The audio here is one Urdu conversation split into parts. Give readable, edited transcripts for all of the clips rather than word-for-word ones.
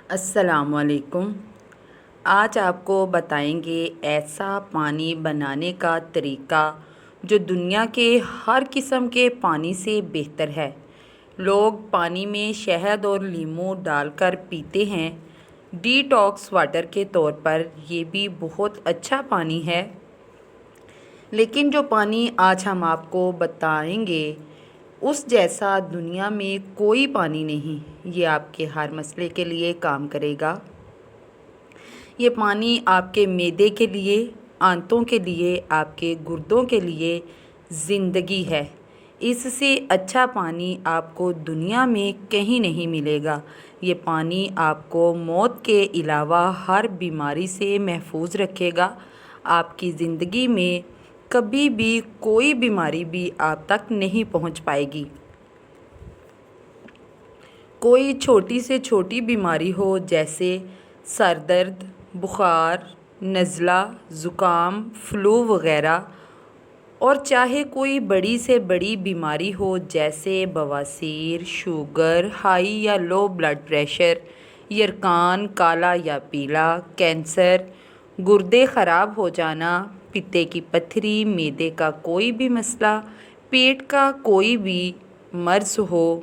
السلام علیکم۔ آج آپ کو بتائیں گے ایسا پانی بنانے کا طریقہ جو دنیا کے ہر قسم کے پانی سے بہتر ہے۔ لوگ پانی میں شہد اور لیموں ڈال کر پیتے ہیں۔ ڈی ٹاکس واٹر کے طور پر یہ بھی بہت اچھا پانی ہے، لیکن جو پانی آج ہم آپ کو بتائیں گے اس جیسا دنیا میں کوئی پانی نہیں۔ یہ آپ کے ہر مسئلے کے لیے کام کرے گا۔ یہ پانی آپ کے معدے کے لیے، آنتوں کے لیے، آپ کے گردوں کے لیے زندگی ہے۔ اس سے اچھا پانی آپ کو دنیا میں کہیں نہیں ملے گا۔ یہ پانی آپ کو موت کے علاوہ ہر بیماری سے محفوظ رکھے گا۔ آپ کی زندگی میں کبھی بھی کوئی بیماری بھی آپ تک نہیں پہنچ پائے گی۔ کوئی چھوٹی سے چھوٹی بیماری ہو جیسے سر درد، بخار، نزلہ، زکام، فلو وغیرہ، اور چاہے کوئی بڑی سے بڑی بیماری ہو جیسے بواسیر، شوگر، ہائی یا لو بلڈ پریشر، یرقان کالا یا پیلا، کینسر، گردے خراب ہو جانا، پتے کی پتھری، معدے کا کوئی بھی مسئلہ، پیٹ کا کوئی بھی مرض ہو،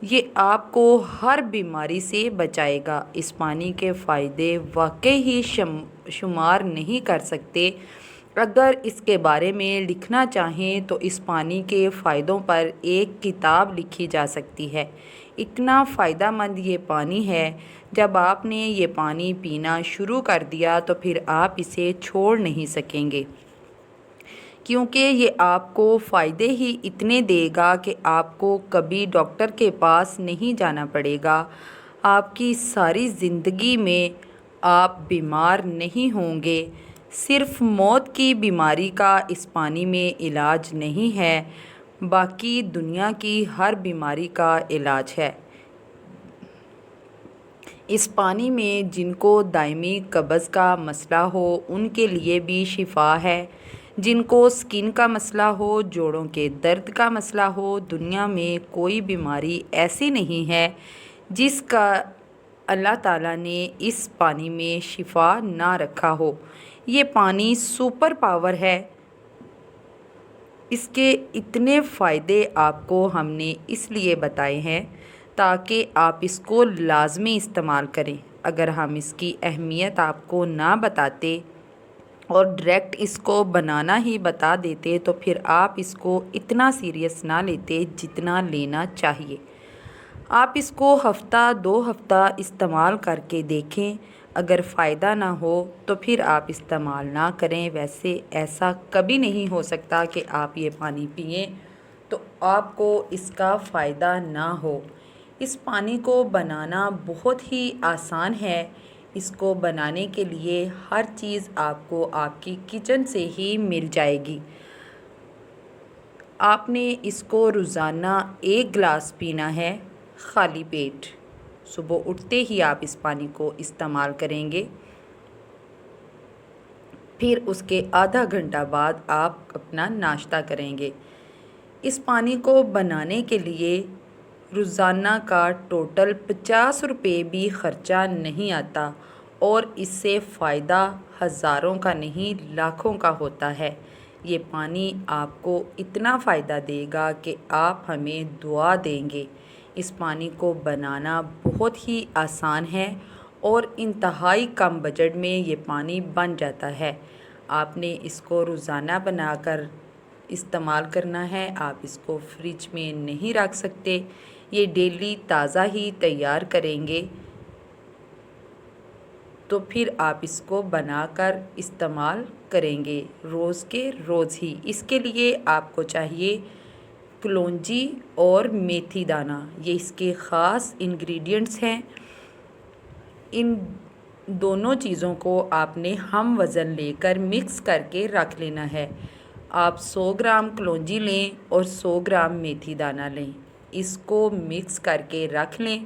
یہ آپ کو ہر بیماری سے بچائے گا۔ اس پانی کے فائدے واقعی ہی شمار نہیں کر سکتے۔ اگر اس کے بارے میں لکھنا چاہیں تو اس پانی کے فائدوں پر ایک کتاب لکھی جا سکتی ہے۔ اتنا فائدہ مند یہ پانی ہے، جب آپ نے یہ پانی پینا شروع کر دیا تو پھر آپ اسے چھوڑ نہیں سکیں گے، کیونکہ یہ آپ کو فائدے ہی اتنے دے گا کہ آپ کو کبھی ڈاکٹر کے پاس نہیں جانا پڑے گا۔ آپ کی ساری زندگی میں آپ بیمار نہیں ہوں گے۔ صرف موت کی بیماری کا اس پانی میں علاج نہیں ہے، باقی دنیا کی ہر بیماری کا علاج ہے۔ اس پانی میں جن کو دائمی قبض کا مسئلہ ہو ان کے لیے بھی شفا ہے۔ جن کو سکن کا مسئلہ ہو، جوڑوں کے درد کا مسئلہ ہو، دنیا میں کوئی بیماری ایسی نہیں ہے جس کا اللہ تعالیٰ نے اس پانی میں شفا نہ رکھا ہو۔ یہ پانی سپر پاور ہے۔ اس کے اتنے فائدے آپ کو ہم نے اس لیے بتائے ہیں تاکہ آپ اس کو لازمی استعمال کریں۔ اگر ہم اس کی اہمیت آپ کو نہ بتاتے اور ڈائریکٹ اس کو بنانا ہی بتا دیتے تو پھر آپ اس کو اتنا سیریس نہ لیتے جتنا لینا چاہیے۔ آپ اس کو ہفتہ 2 ہفتہ استعمال کر کے دیکھیں۔ اگر فائدہ نہ ہو تو پھر آپ استعمال نہ کریں۔ ویسے ایسا کبھی نہیں ہو سکتا کہ آپ یہ پانی پئیں تو آپ کو اس کا فائدہ نہ ہو۔ اس پانی کو بنانا بہت ہی آسان ہے۔ اس کو بنانے کے لیے ہر چیز آپ کو آپ کی کچن سے ہی مل جائے گی۔ آپ نے اس کو روزانہ 1 گلاس پینا ہے، خالی پیٹ۔ صبح اٹھتے ہی آپ اس پانی کو استعمال کریں گے، پھر اس کے آدھا گھنٹہ بعد آپ اپنا ناشتہ کریں گے۔ اس پانی کو بنانے کے لیے روزانہ کا ٹوٹل 50 روپے بھی خرچہ نہیں آتا، اور اس سے فائدہ ہزاروں کا نہیں لاکھوں کا ہوتا ہے۔ یہ پانی آپ کو اتنا فائدہ دے گا کہ آپ ہمیں دعا دیں گے۔ اس پانی کو بنانا بہت ہی آسان ہے اور انتہائی کم بجٹ میں یہ پانی بن جاتا ہے۔ آپ نے اس کو روزانہ بنا کر استعمال کرنا ہے۔ آپ اس کو فریج میں نہیں رکھ سکتے۔ یہ ڈیلی تازہ ہی تیار کریں گے تو پھر آپ اس کو بنا کر استعمال کریں گے روز کے روز ہی۔ اس کے لیے آپ کو چاہیے کلونجی اور میتھی دانہ، یہ اس کے خاص انگریڈینٹس ہیں۔ ان دونوں چیزوں کو آپ نے ہم وزن لے کر مکس کر کے رکھ لینا ہے۔ آپ 100 گرام کلونجی لیں اور 100 گرام میتھی دانہ لیں، اس کو مکس کر کے رکھ لیں۔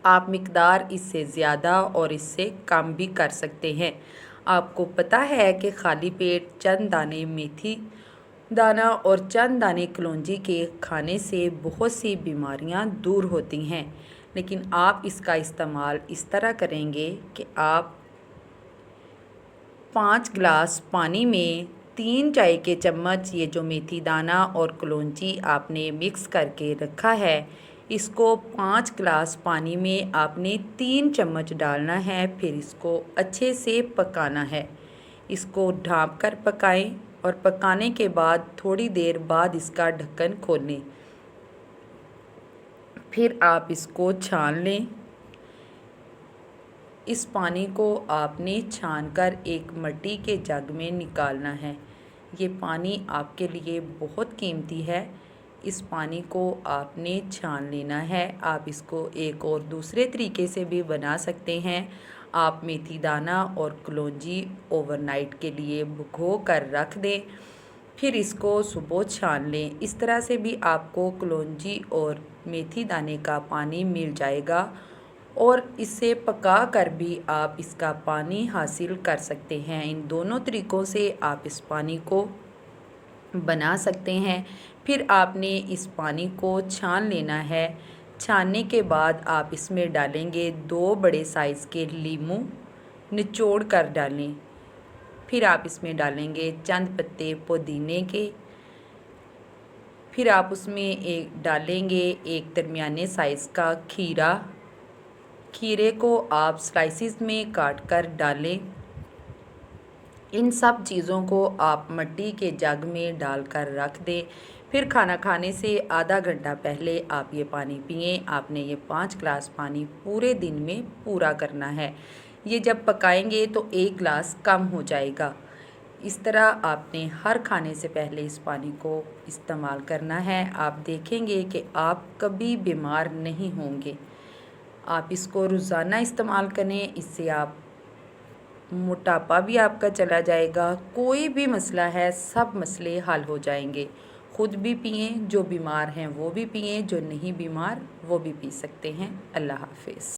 آپ مقدار اس سے زیادہ اور اس سے کم بھی کر سکتے ہیں۔ آپ کو پتہ ہے کہ خالی پیٹ چند دانے میتھی دانہ اور چند دانے کلونجی کے کھانے سے بہت سی بیماریاں دور ہوتی ہیں، لیکن آپ اس کا استعمال اس طرح کریں گے کہ آپ 5 گلاس پانی میں 3 چائے کے چمچ یہ جو میتھی دانہ اور کلونجی آپ نے مکس کر کے رکھا ہے، اس کو 5 گلاس پانی میں آپ نے 3 چمچ ڈالنا ہے، پھر اس کو اچھے سے پکانا ہے۔ اس کو ڈھانپ کر پکائیں اور پکانے کے بعد تھوڑی دیر بعد اس کا ڈھکن کھول لیں۔ پھر آپ اس کو چھان لیں۔ اس پانی کو آپ نے چھان کر ایک مٹی کے جگ میں نکالنا ہے۔ یہ پانی آپ کے لیے بہت قیمتی ہے۔ اس پانی کو آپ نے چھان لینا ہے۔ آپ اس کو ایک اور دوسرے طریقے سے بھی بنا سکتے ہیں۔ آپ میتھی دانہ اور کلونجی اوور نائٹ کے لیے بھگو کر رکھ دیں، پھر اس کو صبح چھان لیں۔ اس طرح سے بھی آپ کو کلونجی اور میتھی دانے کا پانی مل جائے گا، اور اسے پکا کر بھی آپ اس کا پانی حاصل کر سکتے ہیں۔ ان دونوں طریقوں سے آپ اس پانی کو بنا سکتے ہیں۔ پھر آپ نے اس پانی کو چھان لینا ہے۔ چھاننے کے بعد آپ اس میں ڈالیں گے 2 بڑے سائز کے لیموں، نچوڑ کر ڈالیں۔ پھر آپ اس میں ڈالیں گے چند پتے پودینے کے۔ پھر آپ اس میں ڈالیں گے ایک درمیانے سائز کا کھیرا۔ کھیرے کو آپ سلائسز میں کاٹ کر ڈالیں۔ ان سب چیزوں کو آپ مٹی کے جگ میں ڈال کر رکھ دیں۔ پھر کھانا کھانے سے آدھا گھنٹہ پہلے آپ یہ پانی پئیں۔ آپ نے یہ 5 گلاس پانی پورے دن میں پورا کرنا ہے۔ یہ جب پکائیں گے تو 1 گلاس کم ہو جائے گا۔ اس طرح آپ نے ہر کھانے سے پہلے اس پانی کو استعمال کرنا ہے۔ آپ دیکھیں گے کہ آپ کبھی بیمار نہیں ہوں گے۔ آپ اس کو روزانہ استعمال کریں، اس سے موٹاپا بھی آپ کا چلا جائے گا۔ کوئی بھی مسئلہ ہے، سب مسئلے حل ہو جائیں گے۔ خود بھی پئیں، جو بیمار ہیں وہ بھی پئیں، جو نہیں بیمار وہ بھی پی سکتے ہیں۔ اللہ حافظ۔